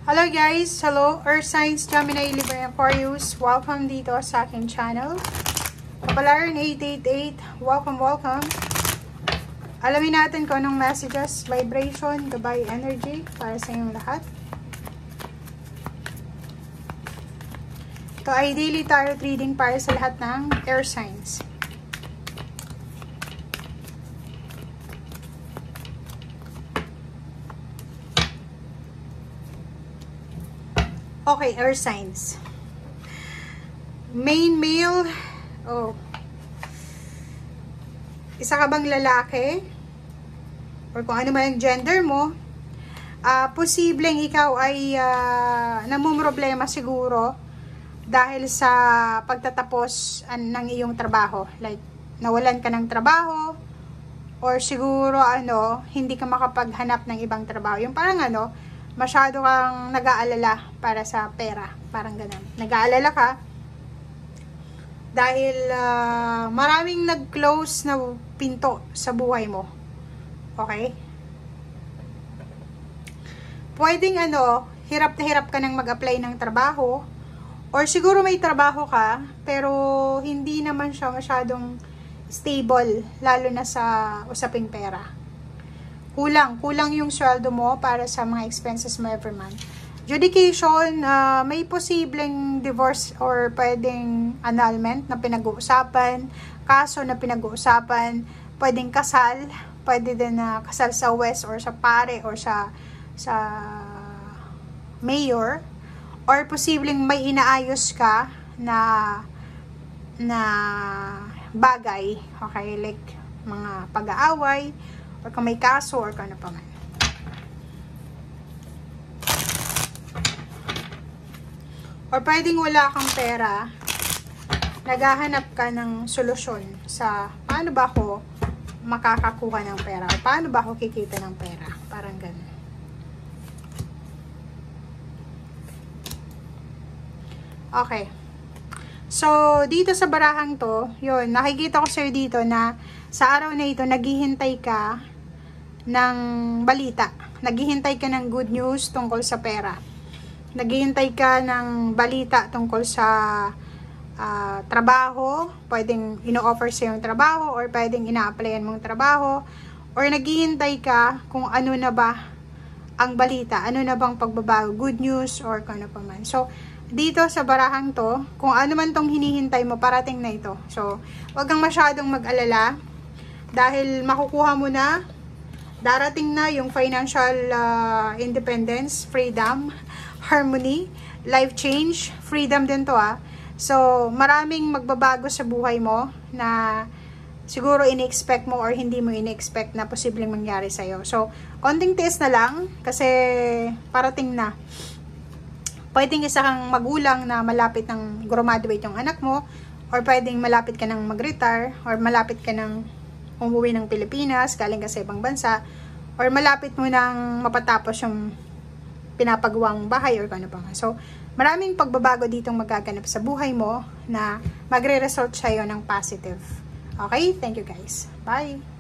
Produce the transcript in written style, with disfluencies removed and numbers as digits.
Hello guys! Hello Earth Signs, Gemini, Libra, Aquarius. Welcome dito sa aking channel. Kapalaran 888. Welcome, welcome. Alamin natin kung anong messages, vibration, gabay, energy para sa inyong lahat. Ito ay daily tarot reading para sa lahat ng Earth Signs. Okay, Earth Signs. Main male. Oh. Isa ka bang lalaki? Or kung ano man yung gender mo. Posibleng ikaw ay namumroblema siguro dahil sa pagtatapos ng iyong trabaho. Like, nawalan ka ng trabaho or siguro hindi ka makapaghanap ng ibang trabaho. Yung parang masyado kang nag-aalala para sa pera. Parang ganun. Nag-aalala ka dahil maraming nag-close na pinto sa buhay mo. Okay? Pwedeng hirap na hirap ka nang mag-apply ng trabaho or siguro may trabaho ka pero hindi naman siya masyadong stable lalo na sa usaping pera. Kulang yung sweldo mo para sa mga expenses mo every month. Judication, may posibleng divorce or pwedeng annulment na pinag-uusapan, kaso na pinag-uusapan, pwedeng kasal, pwede din na kasal sa west or sa pare or sa mayor, or posibleng may inaayos ka na bagay, okay, like mga pag-aaway, or kung may kaso, or kung ano pa man. Or pwedeng wala kang pera, naghahanap ka ng solusyon sa paano ba ako makakakuha ng pera, o paano ba ako kikita ng pera. Parang ganun. Okay. So, dito sa barahang to, yun, nakikita ko sa'yo dito na sa araw na ito, naghihintay ka ng balita. Naghihintay ka ng good news tungkol sa pera. Naghihintay ka ng balita tungkol sa trabaho. Pwedeng ino-offer sa yung trabaho or pwedeng ina-applyan mong trabaho. Or naghihintay ka kung ano na ba ang balita. Ano na bang pagbabago, good news or kung ano pa man. So, dito sa barahang to, kung ano man tong hinihintay mo, parating na ito. So, wag kang masyadong mag-alala dahil makukuha mo na. Darating na yung financial independence, freedom, harmony, life change, freedom din to So, maraming magbabago sa buhay mo na siguro ini-expect mo or hindi mo ini-expect na posibleng mangyari sa'yo. So, konting tiis na lang kasi parating na. Pwedeng isa kang magulang na malapit ng graduate yung anak mo, or pwedeng malapit ka ng mag-retire, or malapit ka ng umuwi ng Pilipinas, galing ka sa ibang bansa, or malapit mo nang mapatapos yung pinapagawang bahay or ano pa. So, maraming pagbabago ditong magaganap sa buhay mo na magre-result sa'yo ng positive. Okay? Thank you guys. Bye!